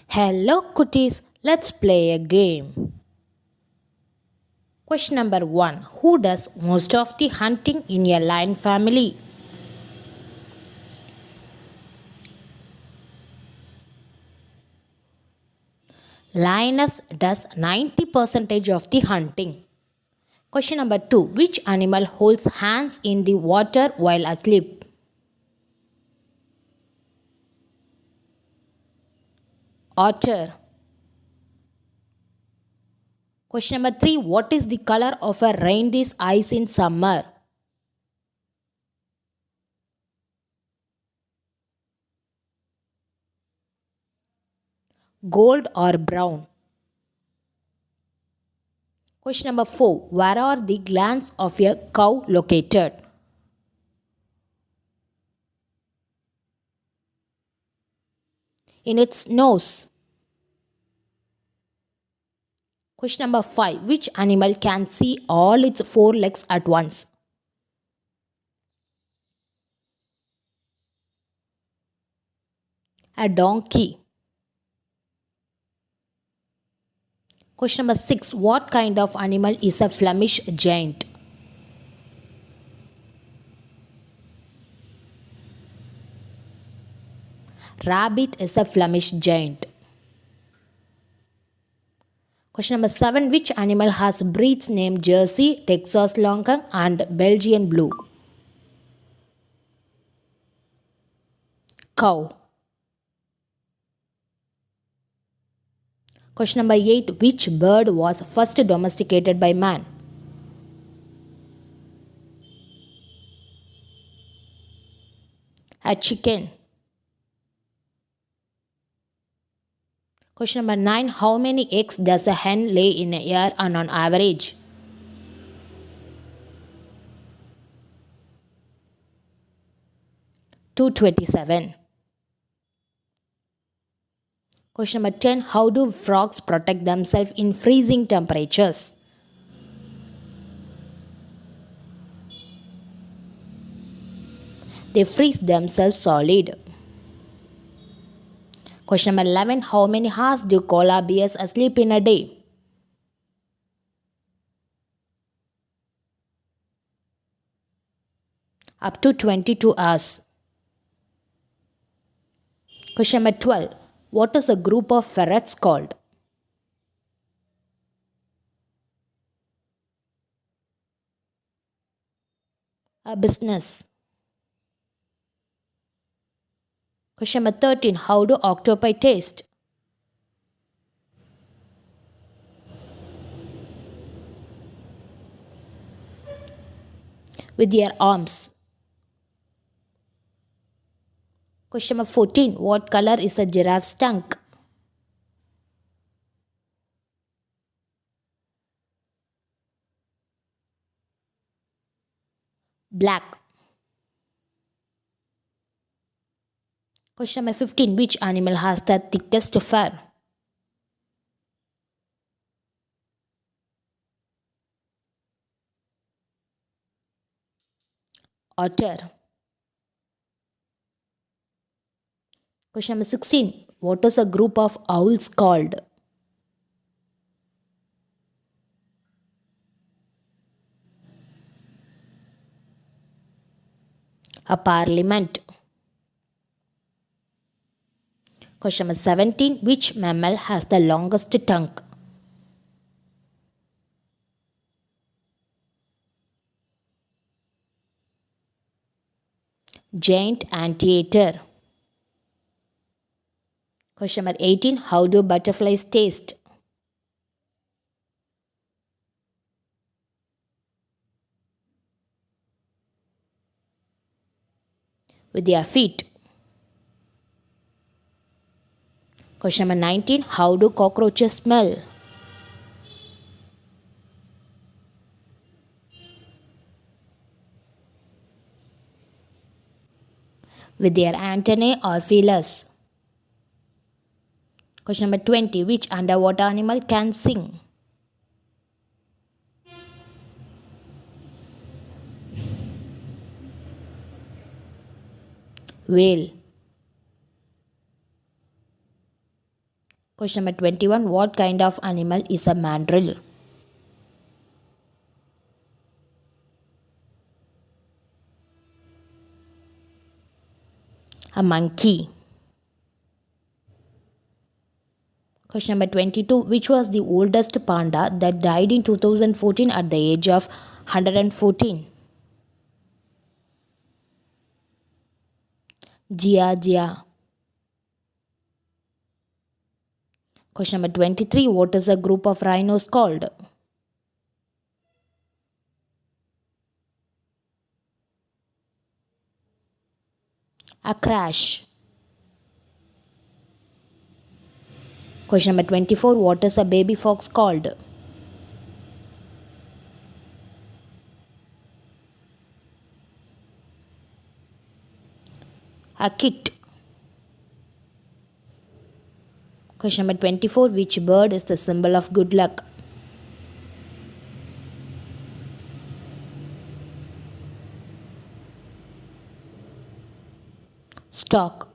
Hello, cuties. Let's play a game. Question number 1. Who does most of the hunting in a lion family? Lioness does 90% of the hunting. Question number 2. Which animal holds hands in the water while asleep? Otter. Question number 3. What is the color of a reindeer's eyes in summer? Gold or brown? Question number 4. Where are the glands of a cow located? In its nose. Question number 5. Which animal can see all its four legs at once? A donkey. Question number 6. What kind of animal is a Flemish giant? Rabbit is a Flemish giant. Question number 7. Which animal has breeds named Jersey, Texas Longhorn and Belgian Blue? Cow. Question number 8. Which bird was first domesticated by man? A chicken. Question number 9. How many eggs does a hen lay in a year on average? 227. Question number 10. How do frogs protect themselves in freezing temperatures? They freeze themselves solid. Question number 11. How many hours do koala bears sleep in a day? Up to 22 hours. Question number 12. What is a group of ferrets called? A business. Question number 13. How do octopi taste? With their arms. Question number 14. What color is a giraffe's tongue? Black. Question number 15. Which animal has the thickest fur? Otter. Question number 16. What is a group of owls called? A parliament. Question number 17. Which mammal has the longest tongue? Giant anteater. Question number 18. How do butterflies taste? With their feet. Question number 19. How do cockroaches smell? With their antennae or feelers. Question number 20. Which underwater animal can sing? Whale. Question number 21. What kind of animal is a mandrill? A monkey. Question number 22. Which was the oldest panda that died in 2014 at the age of 114? Jia. Question number 23. What is a group of rhinos called? A crash. Question number 24. What is a baby fox called? A kit. Question number 24. Which bird is the symbol of good luck? Stork.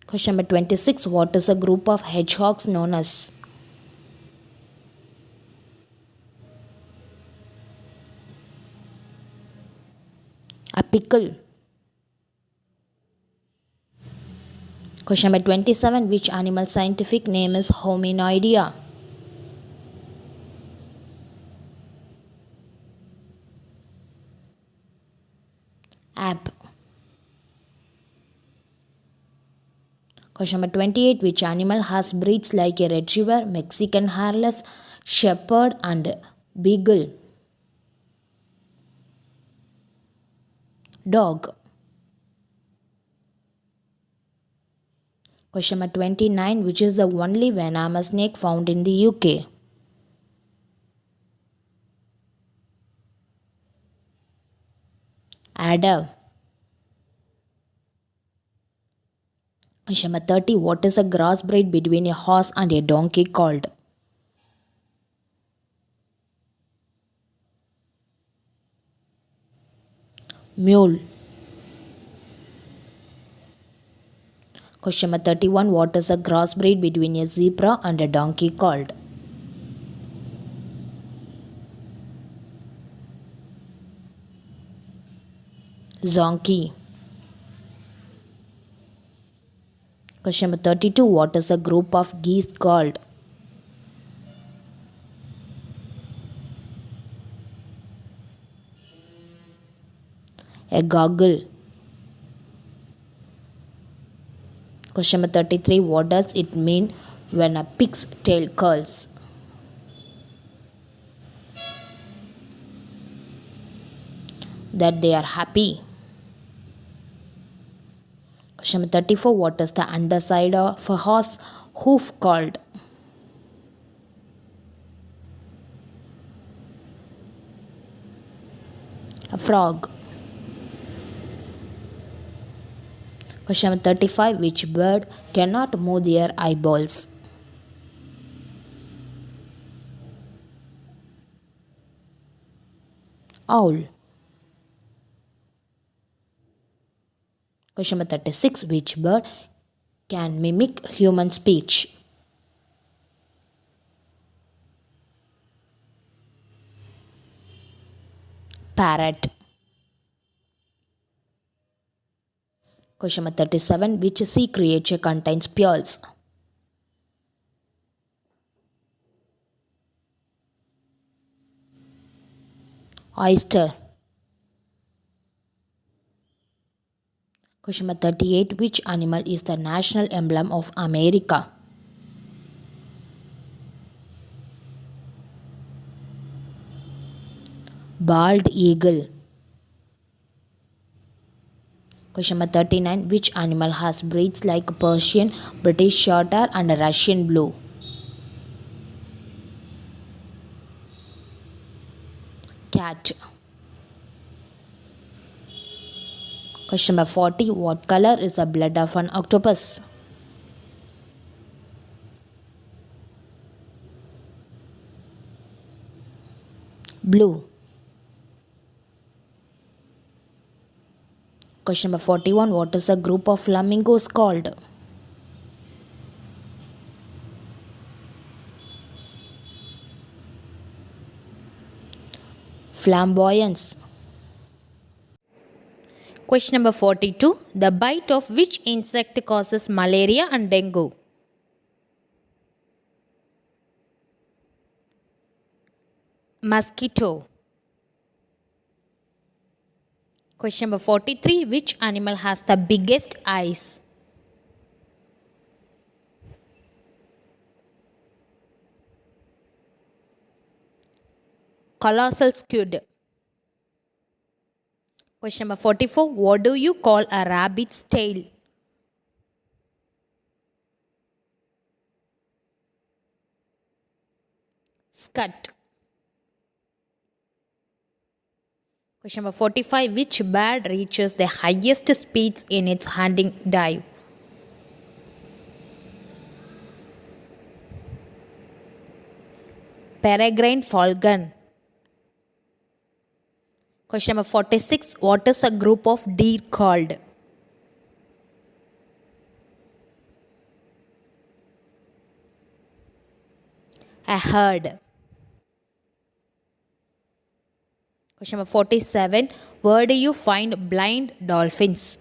Question number 26. What is a group of hedgehogs known as? A pickle. Question number 27. Which animal scientific name is Hominoidea? Ape. Question number 28. Which animal has breeds like a retriever, Mexican hairless, shepherd and beagle? Dog. Question number 29. Which is the only venomous snake found in the UK? Adder. Question number 30. What is a crossbreed between a horse and a donkey called? Mule. Question number 31. What is a crossbreed between a zebra and a donkey called? Zonkey. Question number 32. What is a group of geese called? A goggle. Question number 33. What does it mean when a pig's tail curls? That they are happy. Question number 34. What is the underside of a horse hoof called? A frog. Question number 35. Which bird cannot move their eyeballs? Owl. Question number 36. Which bird can mimic human speech? Parrot. Question number 37. Which sea creature contains pearls? Oyster. Question number 38. Which animal is the national emblem of America? Bald eagle. Question number 39. Which animal has breeds like Persian, British Shorthair and Russian Blue? Cat. Question number 40. What color is the blood of an octopus? Blue. Question number 41. What is a group of flamingos called? Flamboyance. Question number 42. The bite of which insect causes malaria and dengue? Mosquito. Question number 43. Which animal has the biggest eyes? Colossal squid. Question number 44. What do you call a rabbit's tail? Scut. Question number 45. Which bird reaches the highest speeds in its hunting dive? Peregrine falcon. Question number 46. What is a group of deer called? A herd. Question number 47. Where do you find blind dolphins?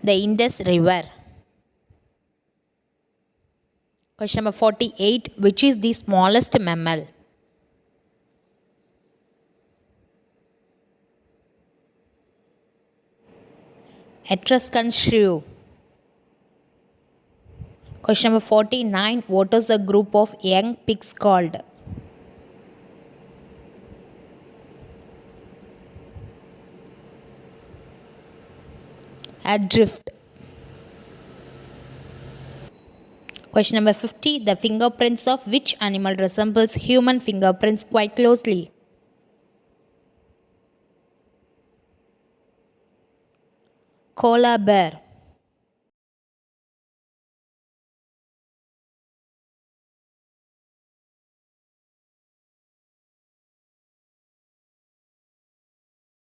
The Indus River. Question number 48. Which is the smallest mammal? Etruscan shrew. Question number 49. What is a group of young pigs called? Adrift. Question number 50. The fingerprints of which animal resembles human fingerprints quite closely? Koala bear.